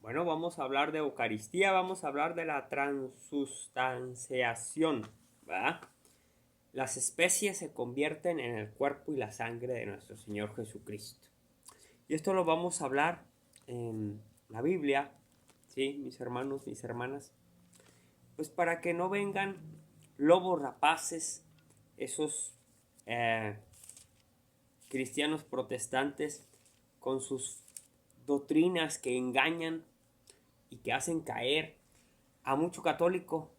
Bueno, vamos a hablar de Eucaristía, vamos a hablar de la transustanciación, ¿verdad? Las especies se convierten en el cuerpo y la sangre de nuestro Señor Jesucristo. Y esto lo vamos a hablar en la Biblia, ¿sí? Mis hermanos, mis hermanas. Pues para que no vengan lobos rapaces, esos cristianos protestantes con sus doctrinas que engañan y que hacen caer a mucho católico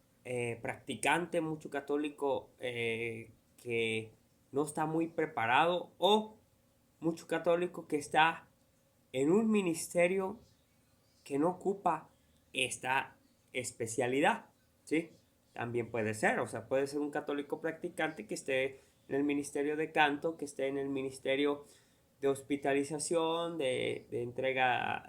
practicante, mucho católico que no está muy preparado o mucho católico que está en un ministerio que no ocupa esta especialidad, ¿sí? También puede ser, o sea, puede ser un católico practicante que esté en el ministerio de canto, que esté en el ministerio de hospitalización, de entrega,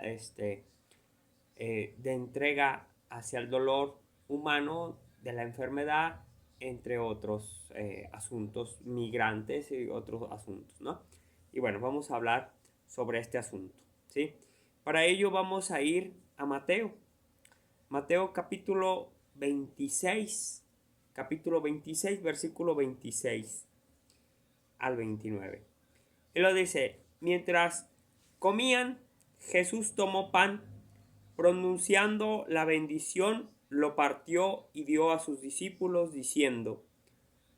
de entrega hacia el dolor humano de la enfermedad, entre otros asuntos migrantes y otros asuntos, ¿no? Y bueno, vamos a hablar sobre este asunto, ¿sí? Para ello vamos a ir a Mateo. Mateo capítulo 26, versículo 26 al 29. Él lo dice: mientras comían, Jesús tomó pan, pronunciando la bendición, lo partió y dio a sus discípulos, diciendo: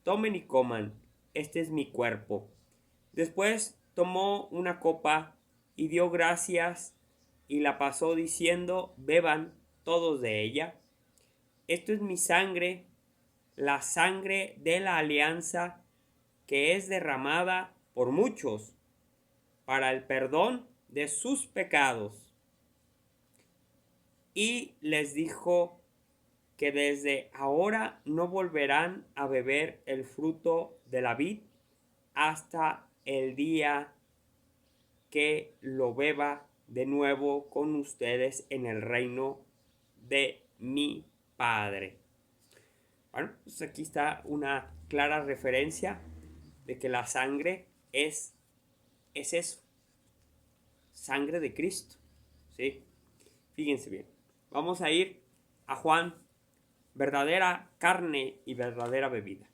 tomen y coman, este es mi cuerpo. Después tomó una copa y dio gracias y la pasó diciendo: beban todos de ella. Esto es mi sangre, la sangre de la alianza, que es derramada por muchos para el perdón de sus pecados. Y les dijo que desde ahora no volverán a beber el fruto de la vid hasta el día que lo beba de nuevo con ustedes en el reino de mi Padre. Bueno, pues aquí está una clara referencia de que la sangre es eso, sangre de Cristo, ¿sí? Fíjense bien. Vamos a ir a Juan, verdadera carne y verdadera bebida.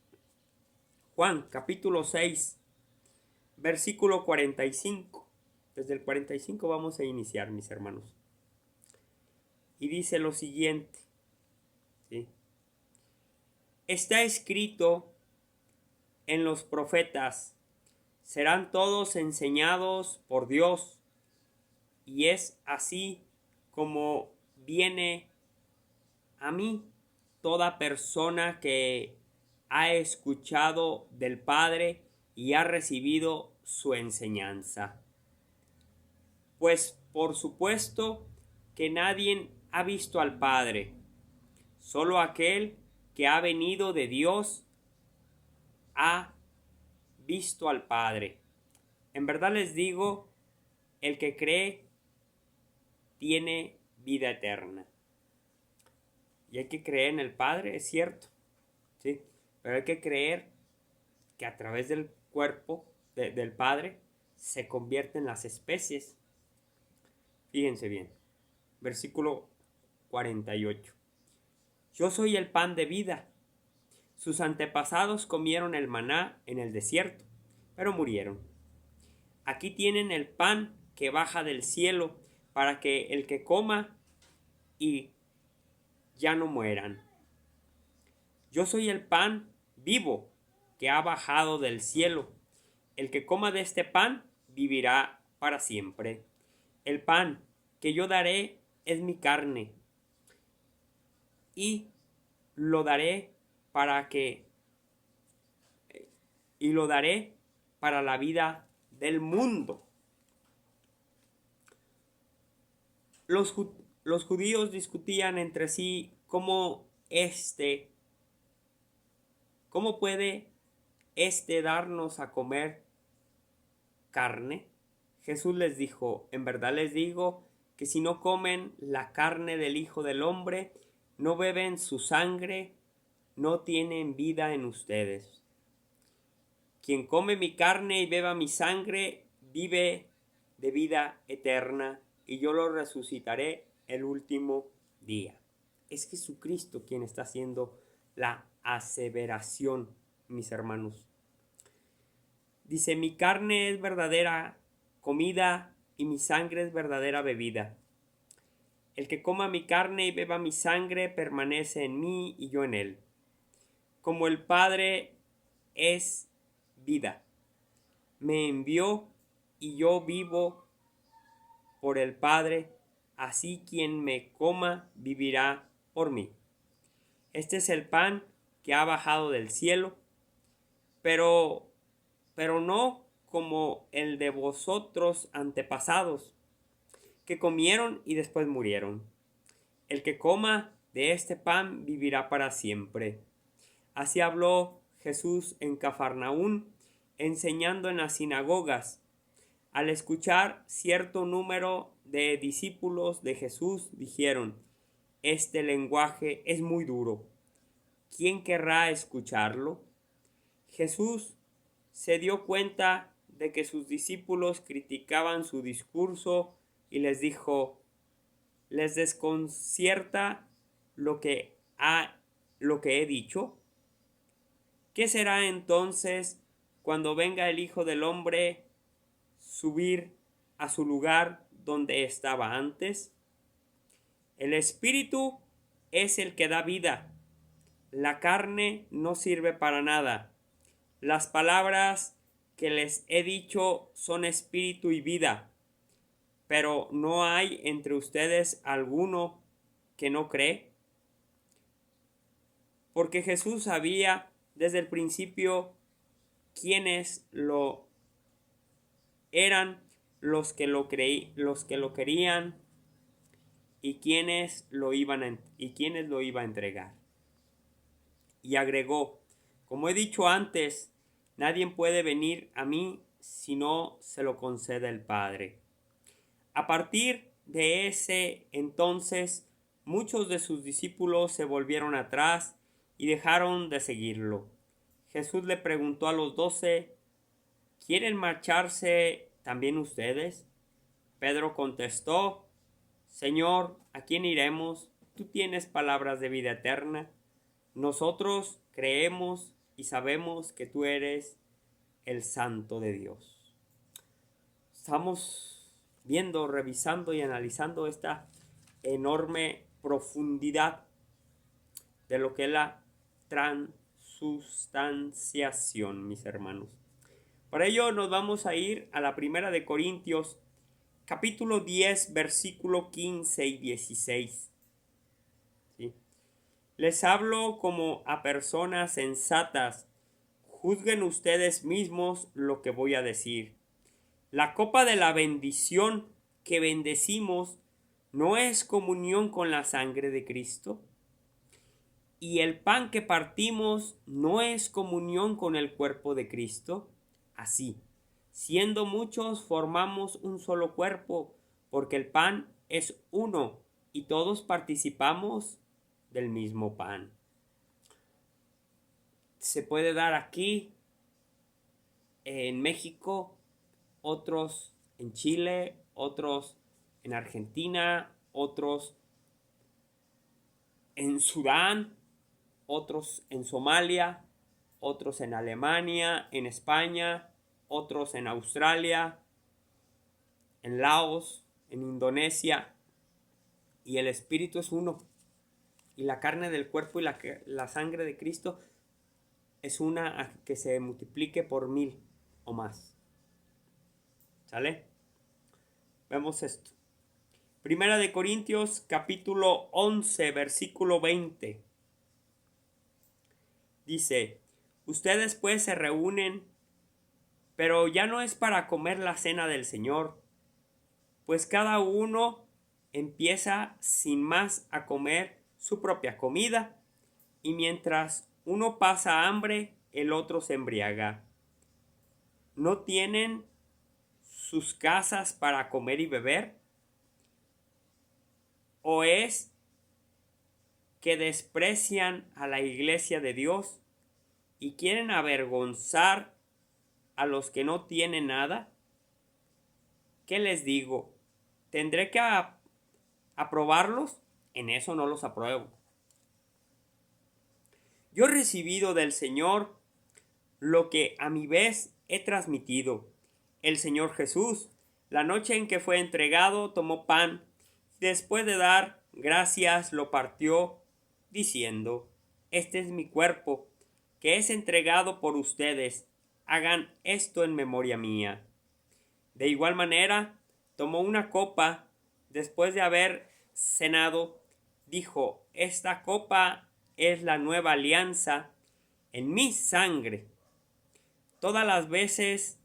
Juan, capítulo 6, versículo 45. Desde el 45 vamos a iniciar, mis hermanos. Y dice lo siguiente, ¿sí? Está escrito en los profetas: serán todos enseñados por Dios. Y es así como viene a mí toda persona que ha escuchado del Padre y ha recibido su enseñanza. Pues por supuesto que nadie ha visto al Padre, solo aquel que ha venido de Dios ha visto al Padre. En verdad les digo, el que cree tiene vida eterna. Y hay que creer en el Padre, es cierto, ¿sí? Pero hay que creer que a través del cuerpo del Padre se convierten las especies. Fíjense bien, versículo 48. Yo soy el pan de vida. Sus antepasados comieron el maná en el desierto, pero murieron. Aquí tienen el pan que baja del cielo, para que el que coma y ya no mueran. Yo soy el pan vivo que ha bajado del cielo. El que coma de este pan vivirá para siempre. El pan que yo daré es mi carne, y lo daré para que y lo daré para la vida del mundo. Los, los judíos discutían entre sí cómo puede darnos a comer carne. Jesús les dijo: en verdad les digo que si no comen la carne del Hijo del Hombre, no beben su sangre, no tienen vida en ustedes. Quien come mi carne y beba mi sangre, vive de vida eterna, y yo lo resucitaré el último día. Es Jesucristo quien está haciendo la aseveración, mis hermanos. Dice, mi carne es verdadera comida y mi sangre es verdadera bebida. El que coma mi carne y beba mi sangre permanece en mí y yo en él. Como el Padre es vida, me envió y yo vivo por el Padre, así quien me coma vivirá por mí. Este es el pan que ha bajado del cielo, pero no como el de vosotros antepasados, que comieron y después murieron. El que coma de este pan vivirá para siempre. Así habló Jesús en Cafarnaún, enseñando en las sinagogas. Al escuchar cierto número de discípulos de Jesús, dijeron, este lenguaje es muy duro. ¿Quién querrá escucharlo? Jesús se dio cuenta de que sus discípulos criticaban su discurso y les dijo, ¿les desconcierta lo que he dicho? ¿Qué será entonces cuando venga el Hijo del Hombre subir a su lugar donde estaba antes? El Espíritu es el que da vida. La carne no sirve para nada. Las palabras que les he dicho son espíritu y vida, pero no hay entre ustedes alguno que no cree. Porque Jesús sabía desde el principio quiénes lo eran los que lo querían y quiénes lo iban a entregar. Y agregó, como he dicho antes, nadie puede venir a mí si no se lo concede el Padre. A partir de ese entonces, muchos de sus discípulos se volvieron atrás y dejaron de seguirlo. Jesús le preguntó a los 12, ¿quieren marcharse también ustedes? Pedro contestó, Señor, ¿a quién iremos? Tú tienes palabras de vida eterna. Nosotros creemos y sabemos que tú eres el Santo de Dios. Estamos viendo, revisando y analizando esta enorme profundidad de lo que es la transustanciación, mis hermanos. Para ello nos vamos a ir a la primera de Corintios, capítulo 10, versículo 15 y 16. ¿Sí? Les hablo como a personas sensatas. Juzguen ustedes mismos lo que voy a decir. La copa de la bendición que bendecimos no es comunión con la sangre de Cristo. Y el pan que partimos no es comunión con el cuerpo de Cristo. Así, siendo muchos, formamos un solo cuerpo, porque el pan es uno y todos participamos del mismo pan. Se puede dar aquí, en México, otros en Chile, otros en Argentina, otros en Sudán, otros en Somalia, otros en Alemania, en España, otros en Australia, en Laos, en Indonesia, y el Espíritu es uno. Y la carne del cuerpo y la sangre de Cristo es una que se multiplique por 1000 o más. ¿Sale? Vemos esto. Primera de Corintios, capítulo 11, versículo 20. Dice, ustedes pues se reúnen, pero ya no es para comer la cena del Señor, pues cada uno empieza sin más a comer su propia comida, y mientras uno pasa hambre, el otro se embriaga. ¿No tienen sus casas para comer y beber? ¿O es que desprecian a la iglesia de Dios y quieren avergonzar a los que no tienen nada? ¿Qué les digo? ¿Tendré que ¿Aprobarlos? En eso no los apruebo. Yo he recibido del Señor lo que a mi vez he transmitido. El Señor Jesús, la noche en que fue entregado, tomó pan, y después de dar gracias lo partió, diciendo: Este es mi cuerpo, que es entregado por ustedes. Hagan esto en memoria mía. De igual manera, tomó una copa, después de haber cenado, dijo: Esta copa es la nueva alianza en mi sangre. Todas las veces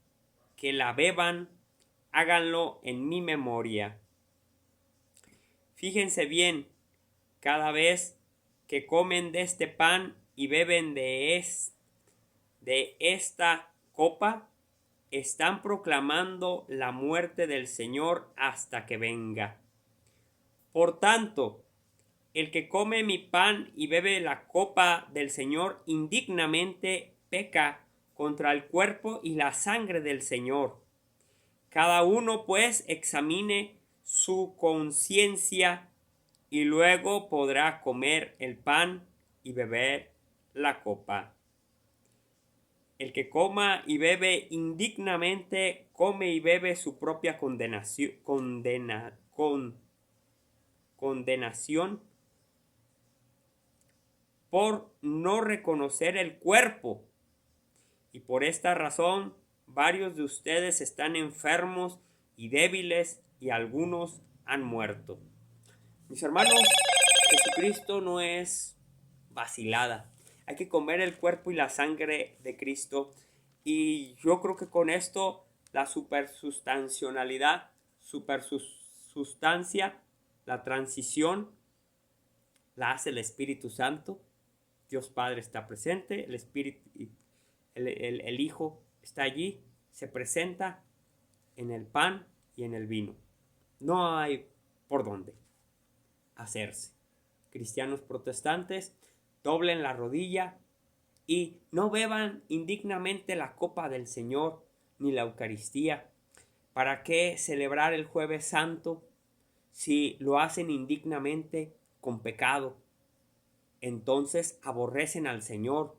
que la beban, háganlo en mi memoria. Fíjense bien, cada vez que comen de este pan y beben de esta copa, están proclamando la muerte del Señor hasta que venga. Por tanto, el que come mi pan y bebe la copa del Señor indignamente peca contra el cuerpo y la sangre del Señor. Cada uno pues examine su conciencia y luego podrá comer el pan y beber la copa. El que coma y bebe indignamente, come y bebe su propia condenación por no reconocer el cuerpo. Y por esta razón, varios de ustedes están enfermos y débiles, y algunos han muerto. Mis hermanos, Jesucristo no es vacilada. Hay que comer el cuerpo y la sangre de Cristo. Y yo creo que con esto la supersustancia, la transición, la hace el Espíritu Santo. Dios Padre está presente, el Espíritu, el Hijo está allí, se presenta en el pan y en el vino. No hay por dónde hacerse. Cristianos protestantes, doblen la rodilla y no beban indignamente la copa del Señor ni la Eucaristía. ¿Para qué celebrar el Jueves Santo si lo hacen indignamente con pecado? Entonces aborrecen al Señor.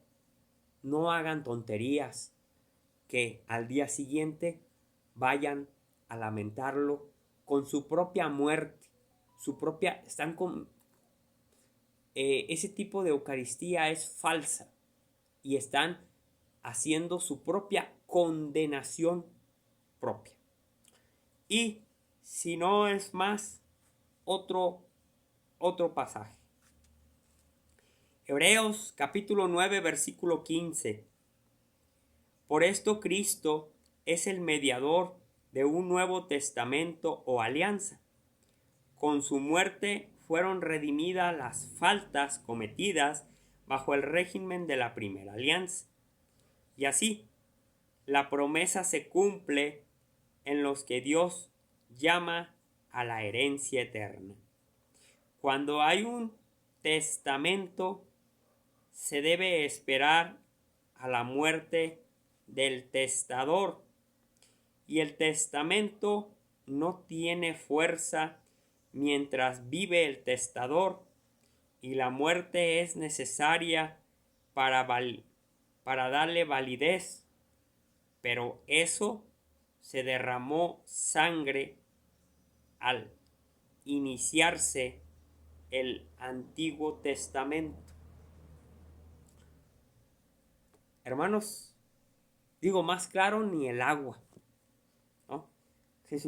No hagan tonterías que al día siguiente vayan a lamentarlo con su propia muerte, están con ese tipo de Eucaristía es falsa y están haciendo su propia condenación propia. Y si no es más, otro pasaje. Hebreos capítulo 9 versículo 15. Por esto Cristo es el mediador de un nuevo testamento o alianza. Con su muerte fueron redimidas las faltas cometidas bajo el régimen de la primera alianza. Y así, la promesa se cumple en los que Dios llama a la herencia eterna. Cuando hay un testamento, se debe esperar a la muerte del testador, y el testamento no tiene fuerza mientras vive el testador, y la muerte es necesaria para darle validez, pero eso se derramó sangre al iniciarse el Antiguo Testamento. Hermanos, digo, más claro ni el agua.